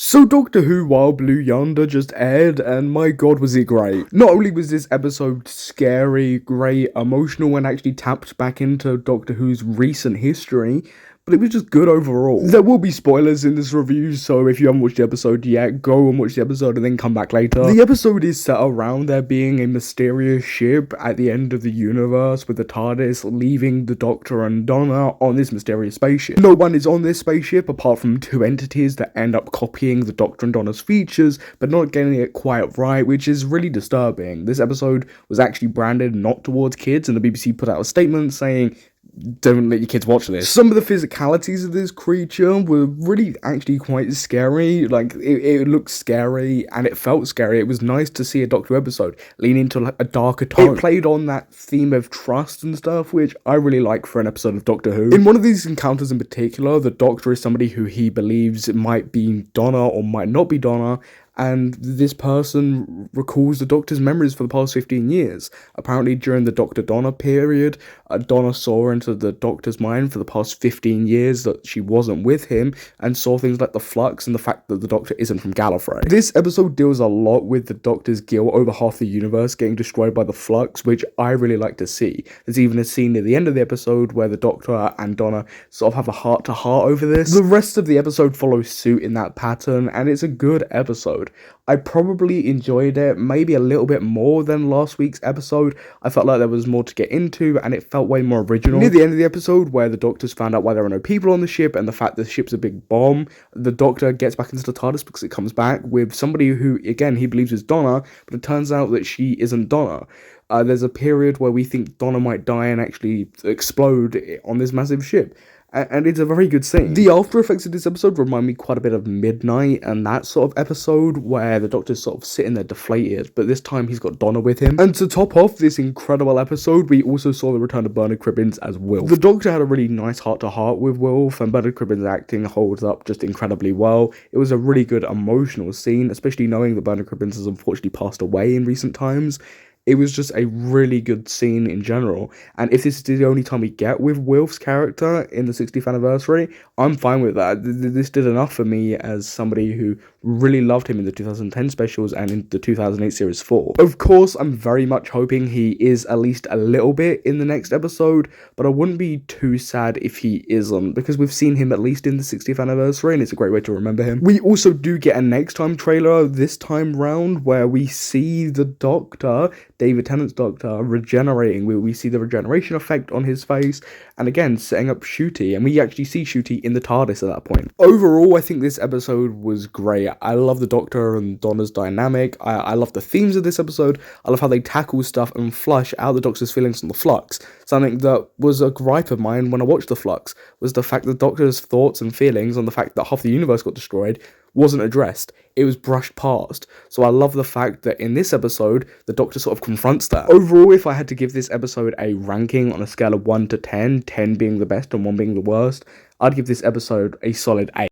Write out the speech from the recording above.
So Doctor Who Wild Blue Yonder just aired, and my god was it great. Not only was this episode scary, great, emotional, and actually tapped back into Doctor Who's recent history, but it was just good overall. There will be spoilers in this review, so if you haven't watched the episode yet, go and watch the episode and then come back later. The episode is set around there being a mysterious ship at the end of the universe with the TARDIS leaving the Doctor and Donna on this mysterious spaceship. No one is on this spaceship apart from two entities that end up copying the Doctor and Donna's features, but not getting it quite right, which is really disturbing. This episode was actually branded not towards kids, and the BBC put out a statement saying, don't let your kids watch this. Some of the physicalities of this creature were really actually quite scary. Like, it looked scary and it felt scary. It was nice to see a Doctor Who episode lean into like a darker tone. It played on that theme of trust and stuff, which I really like for an episode of Doctor Who. In one of these encounters in particular, the Doctor is somebody who he believes might be Donna or might not be Donna, and this person recalls the Doctor's memories for the past 15 years. Apparently, during the Doctor Donna period, Donna saw into the Doctor's mind for the past 15 years that she wasn't with him, and saw things like the flux and the fact that the Doctor isn't from Gallifrey. This episode deals a lot with the Doctor's guilt over half the universe getting destroyed by the flux, which I really like to see. There's even a scene near the end of the episode where the Doctor and Donna sort of have a heart-to-heart over this. The rest of the episode follows suit in that pattern, and it's a good episode. I probably enjoyed it maybe a little bit more than last week's episode. I felt like there was more to get into and it felt way more original. Near the end of the episode, where the Doctor's found out why there are no people on the ship and the fact the ship's a big bomb, the Doctor gets back into the TARDIS because it comes back with somebody who, again, he believes is Donna, but it turns out that she isn't Donna. There's a period where we think Donna might die and actually explode on this massive ship. And it's a very good scene. The after effects of this episode remind me quite a bit of Midnight and that sort of episode where the Doctor's sort of sitting there deflated, but this time he's got Donna with him. And to top off this incredible episode, we also saw the return of Bernard Cribbins as Wilf. The Doctor had a really nice heart-to-heart with Wilf, and Bernard Cribbins' acting holds up just incredibly well. It was a really good emotional scene, especially knowing that Bernard Cribbins has unfortunately passed away in recent times. It was just a really good scene in general, and if this is the only time we get with Wilf's character in the 60th anniversary, I'm fine with that. This did enough for me as somebody who really loved him in the 2010 specials and in the 2008 Series 4. Of course, I'm very much hoping he is at least a little bit in the next episode, but I wouldn't be too sad if he isn't, because we've seen him at least in the 60th anniversary, and it's a great way to remember him. We also do get a next time trailer this time round, where we see the Doctor, David Tennant's Doctor, regenerating. We see the regeneration effect on his face, and again, setting up Ncuti, and we actually see Ncuti in the TARDIS at that point. Overall, I think this episode was great. I love the Doctor and Donna's dynamic. I love the themes of this episode. I love how they tackle stuff and flush out the Doctor's feelings on the flux. Something that was a gripe of mine when I watched the flux was the fact that the Doctor's thoughts and feelings on the fact that half the universe got destroyed wasn't addressed. It was brushed past. So I love the fact that in this episode, the Doctor sort of confronts that. Overall, if I had to give this episode a ranking on a scale of 1 to 10, 10 being the best and 1 being the worst, I'd give this episode a solid 8.